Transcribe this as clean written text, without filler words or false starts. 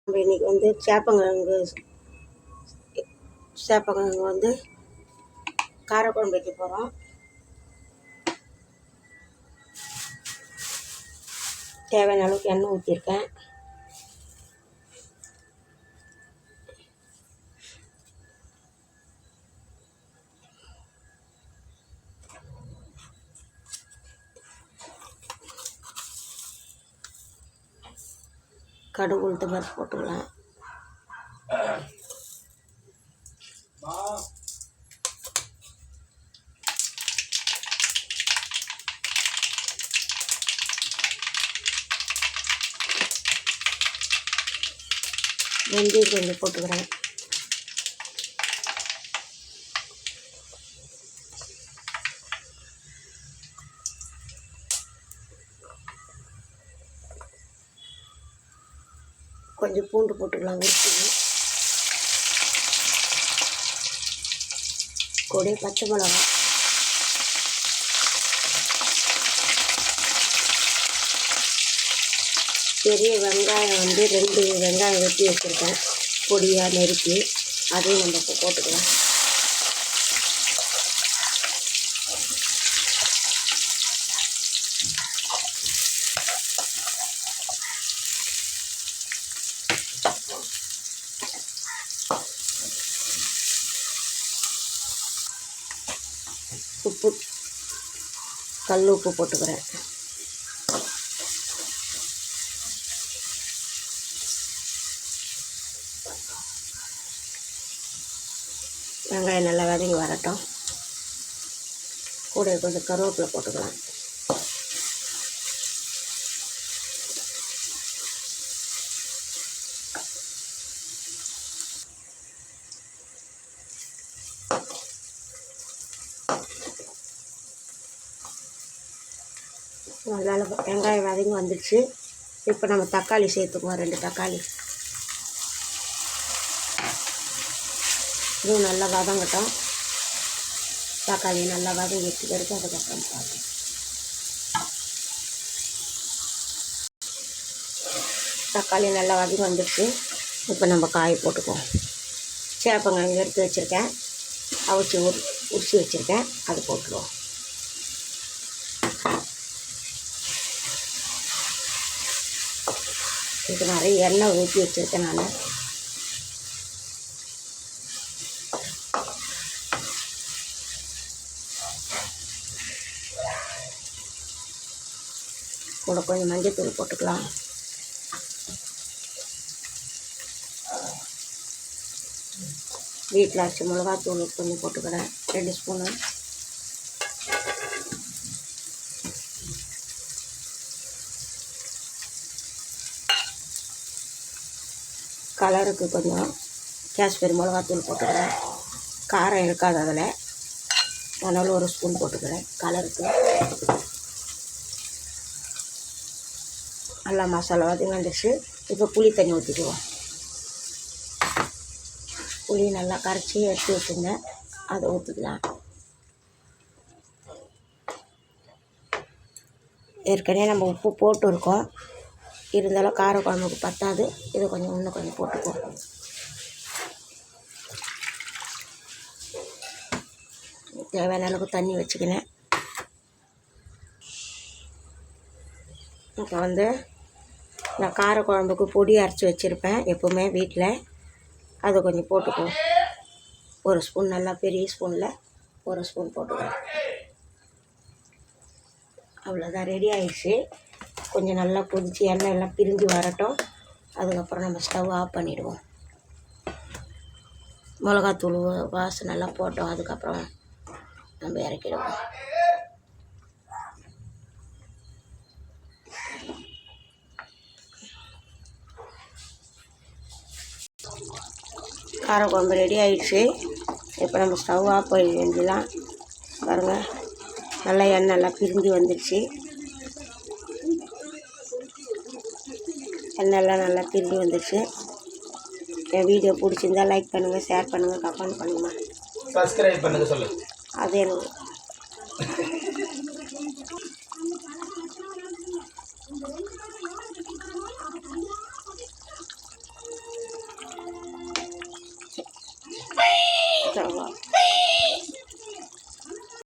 நம்ம இன்றைக்கி வந்து சேப்பங்கிழங்கு வந்து காரக்குழம்பு வைக்க போகிறோம். தேவையான அளவுக்கு எண்ணெய் ஊற்றிருக்கேன். கடுகு உளுத்த பருப்பு போட்டுக்கலாம். வெந்தயம் கொஞ்சம் போட்டுக்கிறேன். கொஞ்சம் பூண்டு போட்டுக்கலாம். உரிச்சு கூட பச்சை மிளகா, பெரிய வெங்காயம் வந்து 2 வெங்காயம் வெட்டி வச்சுருக்கேன், பொடியாக நெருக்கி. அதையும் நம்ம இப்போ போட்டுக்கலாம். உப்பு, கல் உப்பு போட்டுக்கிறேன். வெங்காயம் நல்லா வதங்கி வரட்டும். கூட கொஞ்சம் கருவேப்பிலை போட்டுக்கலாம். நல்லா வெங்காயம் வதங்கி வந்துடுச்சு. இப்போ நம்ம தக்காளி சேர்த்துக்குவோம். 2 தக்காளி. இதுவும் நல்லா வதங்கட்டும். தக்காளி நல்லா வதங்கிட்டு பிறகு அதுக்கப்புறம் பார்ப்போம். தக்காளி நல்லா வதங்கி வந்துடுச்சு. இப்போ நம்ம காய் போட்டுக்குவோம். சேப்பங்கிழங்கு எடுத்து வச்சுருக்கேன், அவிச்சி உரிச்சி வச்சுருக்கேன், அது போட்டுருவோம். இது நிறைய எண்ணெய் ஊற்றி வச்சுருக்கேன் நான். கூட கொஞ்சம் மஞ்சள் போட்டுக்கலாம். வீட்டில் அரைச்ச மிளகாத்தூள் கொஞ்சம் போட்டுக்கிறேன், 2 ஸ்பூனு. கலருக்கு கொஞ்சம் காஷ்மீரி மிளகாத்தூள் போட்டுக்கிறேன். காரம் இருக்காது அதில், அதனால் 1 ஸ்பூன் போட்டுக்கிறேன் கலருக்கு. நல்லா மசாலா வதங்கி வந்துடுச்சு. இப்போ புளி தண்ணி ஊற்றிக்குவோம். புளி நல்லா கரைச்சி எடுத்து வச்சுருந்தேன், அதை ஊற்றிக்கலாம். ஏற்கனவே நம்ம உப்பு போட்டு இருக்கோம், இருந்தாலும் காரக்குழம்புக்கு பத்தாது. இதை கொஞ்சம் இன்னும் கொஞ்சம் போட்டுக்குவோம். தேவையான அளவுக்கு தண்ணி வச்சுக்கினேன். இப்போ வந்து நான் காரக்குழம்புக்கு பொடி அரைச்சி வச்சுருப்பேன் எப்போவுமே வீட்டில், அதை கொஞ்சம் போட்டுக்குவோம். 1 ஸ்பூன், நல்லா பெரிய ஸ்பூனில் 1 ஸ்பூன் போட்டுக்குவோம். அவ்வளோதான், ரெடி ஆகிடுச்சு. கொஞ்சம் நல்லா கொதித்து எண்ணெய் எல்லாம் பிரிஞ்சு வரட்டும். அதுக்கப்புறம் நம்ம ஸ்டவ் ஆஃப் பண்ணிவிடுவோம். மிளகாத்தூள் வாசனை நல்லா போட்டோம், அதுக்கப்புறம் நம்ம இறக்கிடுவோம். காரக்குழம்பு ரெடி ஆகிடுச்சு. இப்போ நம்ம ஸ்டவ் ஆஃப் பண்ணி செஞ்சிடலாம். பாருங்கள், நல்லா எண்ணெய் எல்லாம் பிரிஞ்சு வந்துடுச்சு. எண்ணெயெல்லாம் நல்லா பிரிஞ்சு வந்துடுச்சு. என் வீடியோ பிடிச்சிருந்தா லைக் பண்ணுங்கள், ஷேர் பண்ணுங்கள், கமெண்ட் பண்ணுங்கள், சப்ஸ்கிரைப் பண்ணுங்க சொல்லு. அது எனக்கு செவ்வாய்